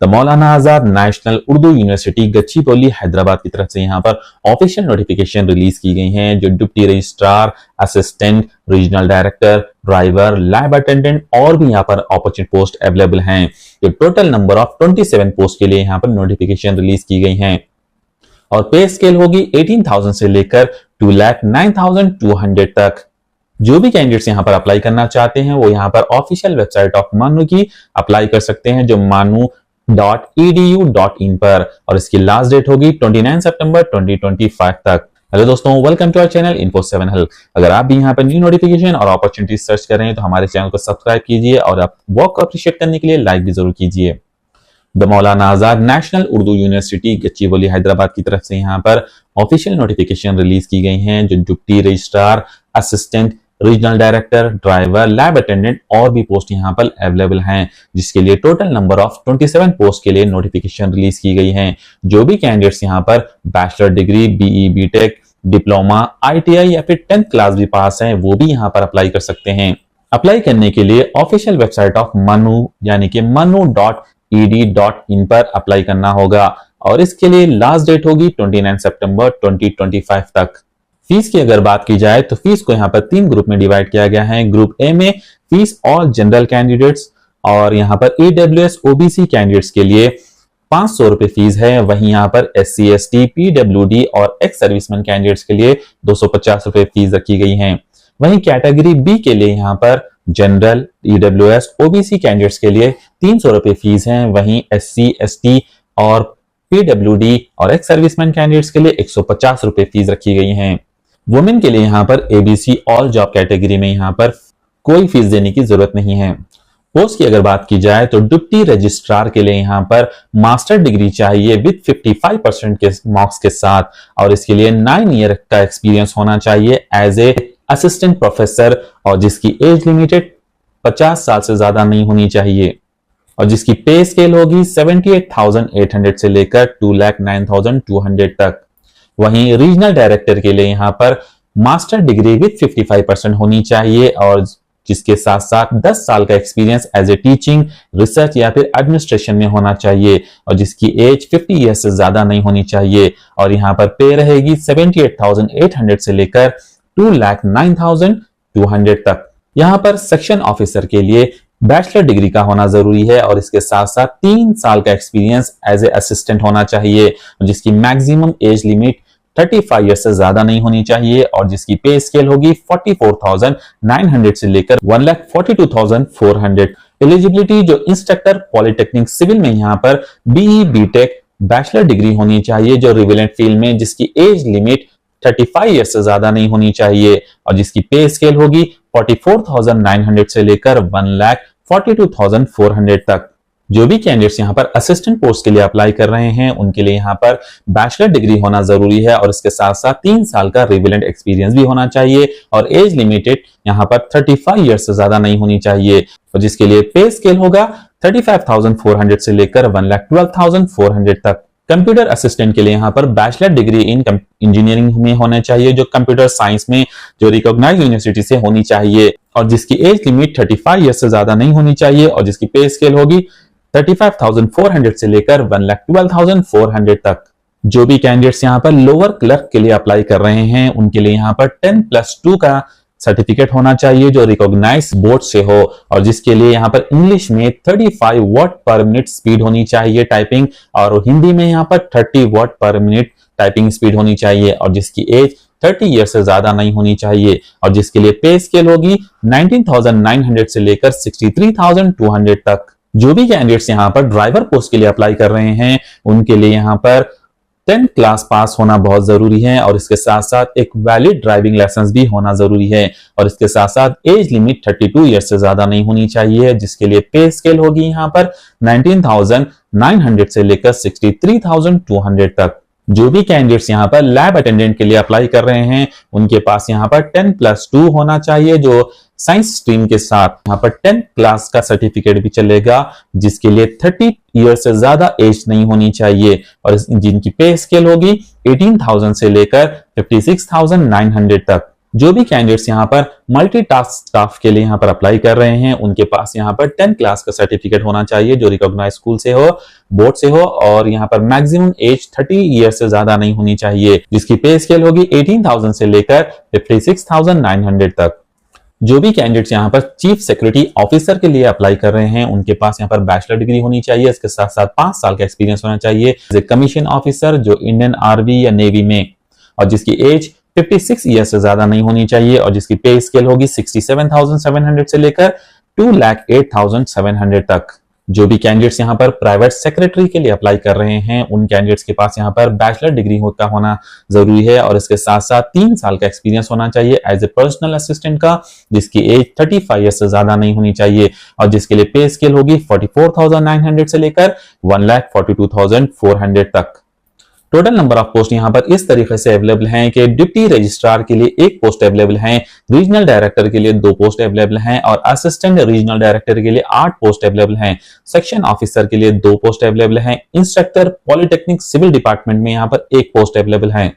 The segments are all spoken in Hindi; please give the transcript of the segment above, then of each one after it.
The Maulana Azad national Urdu university Gachibowli Hyderabad की तरफ से यहाँ पर ऑफिशियल नोटिफिकेशन रिलीज की गई हैं, जो deputy registrar, assistant, regional director, driver, lab attendant और भी यहाँ पर अपॉर्चुनिटी पोस्ट अवेलेबल हैं। ये टोटल नंबर ऑफ 27 पोस्ट के लिए यहाँ पर नोटिफिकेशन रिलीज की गई हैं और पे स्केल होगी 18,000 से लेकर 2,09,200 तक। जो भी कैंडिडेट्स यहाँ पर अप्लाई करना चाहते हैं वो यहाँ पर ऑफिशियल वेबसाइट ऑफ मानू की अप्लाई कर सकते हैं, जो manu.edu.in पर, और इसकी लास्ट डेट होगी 29 सितंबर 2025 तक। हेलो दोस्तों, welcome to our channel Info7 Help। अगर आप भी यहाँ पर न्यू नोटिफिकेशन और अपॉर्चुनिटी सर्च कर रहे हैं तो हमारे चैनल को सब्सक्राइब कीजिए और आप वर्क को अप्रिशिएट करने के लिए लाइक भी जरूर कीजिए। The Maulana Azad national Urdu university Gachibowli Hyderabad की तरफ से यहाँ पर ऑफिशियल नोटिफिकेशन रिलीज की गई हैं, जो deputy registrar, assistant, regional director, driver, lab attendant और भी पोस्ट यहाँ पर अवेलेबल हैं, जिसके लिए टोटल नंबर ऑफ 27 पोस्ट के लिए नोटिफिकेशन रिलीज की गई हैं। जो भी कैंडिडेट्स यहाँ पर bachelor degree, BE, BTech, diploma, ITI या फिर 10th क्लास भी पास हैं वो भी यहाँ पर अप्लाई कर सकते हैं। अप्लाई करने के लिए ऑफिशियल वेबसाइट ऑफ मनु यानी कि manu.ed.in पर अप्लाई करना होगा और इसके लिए लास्ट डेट होगी 29 सितंबर 2025 तक। फीस की अगर बात की जाए तो फीस को यहाँ पर 3 ग्रुप में डिवाइड किया गया है। ग्रुप ए में फीस ऑल जनरल कैंडिडेट्स और यहाँ पर ईडब्ल्यूएस ओबीसी कैंडिडेट्स के लिए 500 रुपए फीस है। वहीं यहाँ पर एससी, एसटी, पीडब्ल्यूडी और एक्स सर्विसमैन कैंडिडेट्स के लिए 250 रुपए फीस रखी गई है। वहीं कैटेगरी बी के लिए यहाँ पर जनरल, ईडब्ल्यूएस, ओबीसी कैंडिडेट्स के लिए 300 रुपए फीस है। वहीं एससी, एसटी और पीडब्ल्यूडी और एक्स सर्विसमैन कैंडिडेट्स के लिए 150 रुपए फीस रखी गई है। वुमेन के लिए यहाँ पर एबीसी ऑल जॉब कैटेगरी में यहाँ पर कोई फीस देने की जरूरत नहीं है। पोस्ट की अगर बात की जाए तो डिप्टी रजिस्ट्रार के लिए यहाँ पर मास्टर डिग्री चाहिए विद 55% के मार्क्स के साथ और इसके लिए 9 ईयर का एक्सपीरियंस होना चाहिए एज ए असिस्टेंट प्रोफेसर और जिसकी एज लिमिटेड 50 साल से ज्यादा नहीं होनी चाहिए और जिसकी पे स्केल होगी 78,800 से लेकर 2,09,200 तक। वहीं रीजनल डायरेक्टर के लिए यहाँ पर मास्टर डिग्री विद 55% होनी चाहिए और जिसके साथ साथ 10 साल का experience as a teaching, research या फिर एडमिनिस्ट्रेशन में होना चाहिए और जिसकी एज 50 ईयर्स से ज्यादा नहीं होनी चाहिए और यहाँ पर पे रहेगी 78,800 से लेकर 2,09,200 तक। यहाँ पर सेक्शन ऑफिसर के लिए बैचलर डिग्री का होना जरूरी है और इसके साथ साथ 3 साल का एक्सपीरियंस एज ए असिस्टेंट होना चाहिए जिसकी मैक्सिमम एज लिमिट 35 ईयर से ज्यादा नहीं होनी चाहिए और जिसकी पे स्केल होगी 44,900 से लेकर 1,42,400। एलिजिबिलिटी जो इंस्ट्रक्टर पॉलिटेक्निक सिविल में यहाँ पर बीई, बीटेक, बैचलर डिग्री होनी चाहिए जो रिलेवेंट फील्ड में जिसकी एज लिमिट 35 ईयर से ज्यादा नहीं होनी चाहिए और जिसकी पे स्केल होगी 44,900 से लेकर 1,42,400 तक। जो भी कैंडिडेट्स यहाँ पर असिस्टेंट पोस्ट के लिए अप्लाई कर रहे हैं उनके लिए यहाँ पर बैचलर डिग्री होना जरूरी है और इसके साथ साथ 3 साल का रिलेवेंट एक्सपीरियंस भी होना चाहिए और एज लिमिटेड यहाँ पर 35 ईयर से ज्यादा नहीं होनी चाहिए और जिसके लिए पे स्केल होगा 35,400 से लेकर 1,12,400 तक। कंप्यूटर असिस्टेंट के लिए यहाँ पर बैचलर डिग्री इन इंजीनियरिंग में होना चाहिए जो कंप्यूटर साइंस में जो रिकॉग्नाइज्ड यूनिवर्सिटी से होनी चाहिए और जिसकी एज लिमिट 35 ईयर से ज्यादा नहीं होनी चाहिए और जिसकी पे स्केल होगी 35,400 से लेकर 1,12,400 तक। जो भी कैंडिडेट्स यहाँ पर लोअर क्लर्क के लिए अप्लाई कर रहे हैं उनके लिए यहाँ पर 10+2 का सर्टिफिकेट होना चाहिए जो रिकॉग्नाइज बोर्ड से हो और जिसके लिए यहाँ पर इंग्लिश में 35 वर्ड पर मिनट स्पीड होनी चाहिए टाइपिंग और हिंदी में यहाँ पर 30 वर्ड पर मिनट टाइपिंग स्पीड होनी चाहिए और जिसकी एज 30 ईयर से ज्यादा नहीं होनी चाहिए और जिसके लिए पे स्केल होगी 19,900 से लेकर 63,200 तक। जो भी कैंडिडेट्स यहाँ पर ड्राइवर पोस्ट के लिए अप्लाई कर रहे हैं उनके लिए यहाँ पर 10th क्लास पास होना बहुत जरूरी है और इसके साथ साथ एक वैलिड ड्राइविंग लाइसेंस भी होना जरूरी है और इसके साथ साथ एज लिमिट 32 ईयर से ज्यादा नहीं होनी चाहिए जिसके लिए पे स्केल होगी यहाँ पर 19,900 से लेकर 63,200 तक। जो भी कैंडिडेट्स यहाँ पर लैब अटेंडेंट के लिए अप्लाई कर रहे हैं उनके पास यहाँ पर 10+2 होना चाहिए जो साइंस स्ट्रीम के साथ यहाँ पर 10th क्लास का सर्टिफिकेट भी चलेगा जिसके लिए 30 ईयर से ज्यादा एज नहीं होनी चाहिए और जिनकी पे स्केल होगी 18,000 से लेकर 56,900 तक। जो भी कैंडिडेट्स यहाँ पर मल्टीटास्क स्टाफ के लिए यहाँ पर अप्लाई कर रहे हैं, उनके पास यहाँ पर 10 क्लास का सर्टिफिकेट होना चाहिए जो रिकॉग्नाइज स्कूल से हो, बोर्ड से हो, और यहाँ पर मैक्सिमम एज 30 ईयर से ज्यादा नहीं होनी चाहिए, जिसकी पे स्केल होगी 18,000 से लेकर 56,900 तक। जो भी कैंडिडेट्स यहाँ पर चीफ सिक्योरिटी ऑफिसर के लिए अप्लाई कर रहे हैं, उनके पास यहाँ पर बैचलर डिग्री होनी चाहिए, इसके साथ साथ 5 साल का एक्सपीरियंस होना चाहिए एज ए कमीशन ऑफिसर जो इंडियन आर्मी या नेवी में, और जिसकी एज 56 ईयर से ज्यादा नहीं होनी चाहिए, और जिसकी पे स्केल होगी 67,700 से लेकर 2,08,700 तक। जो भी कैंडिडेट्स यहाँ पर प्राइवेट सेक्रेटरी के लिए अप्लाई कर रहे हैं, उन कैंडिडेट्स के पास यहाँ पर बैचलर डिग्री का होना जरूरी है, और इसके साथ साथ 3 साल का एक्सपीरियंस होना चाहिए एज ए पर्सनल असिस्टेंट का, जिसकी एज 35 ईयर से ज्यादा नहीं होनी चाहिए, और जिसके लिए पे स्केल होगी 44,900 से लेकर 1,42,400 तक। टोटल नंबर ऑफ पोस्ट यहाँ पर इस तरीके से अवेलेबल हैं कि डिप्टी रजिस्ट्रार के लिए 1 पोस्ट अवेलेबल है, रीजनल डायरेक्टर के लिए 2 पोस्ट अवेलेबल हैं, और असिस्टेंट रीजनल डायरेक्टर के लिए 8 पोस्ट अवेलेबल हैं, सेक्शन ऑफिसर के लिए 2 पोस्ट अवेलेबल हैं, इंस्ट्रक्टर पॉलिटेक्निक सिविल डिपार्टमेंट में यहाँ पर 1 पोस्ट अवेलेबल है,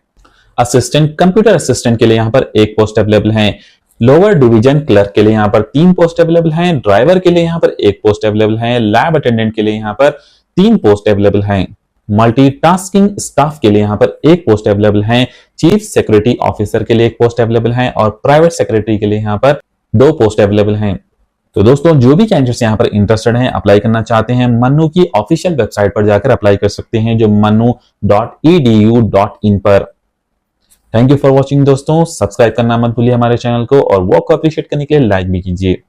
असिस्टेंट कंप्यूटर असिस्टेंट के लिए यहाँ पर 1 पोस्ट अवेलेबल है, लोअर डिवीजन क्लर्क के लिए यहाँ पर 3 पोस्ट अवेलेबल हैं, ड्राइवर के लिए यहाँ पर 1 पोस्ट अवेलेबल है, लैब अटेंडेंट के लिए यहाँ पर 3 पोस्ट अवेलेबल हैं, मल्टीटास्किंग स्टाफ के लिए यहाँ पर 1 पोस्ट अवेलेबल है, चीफ सिक्योरिटी ऑफिसर के लिए 1 पोस्ट अवेलेबल है, और प्राइवेट सेक्रेटरी के लिए यहाँ पर 2 पोस्ट अवेलेबल हैं। तो दोस्तों जो भी कैंडिडेट्स यहाँ पर इंटरेस्टेड हैं, अप्लाई करना चाहते हैं, मन्नू की ऑफिशियल वेबसाइट पर जाकर अप्लाई कर सकते हैं जो manu.edu.in पर। थैंक यू फॉर वॉचिंग दोस्तों, सब्सक्राइब करना मत भूलिए हमारे चैनल को, और वर्क को अप्रिशिएट करने के लिए लाइक भी कीजिए।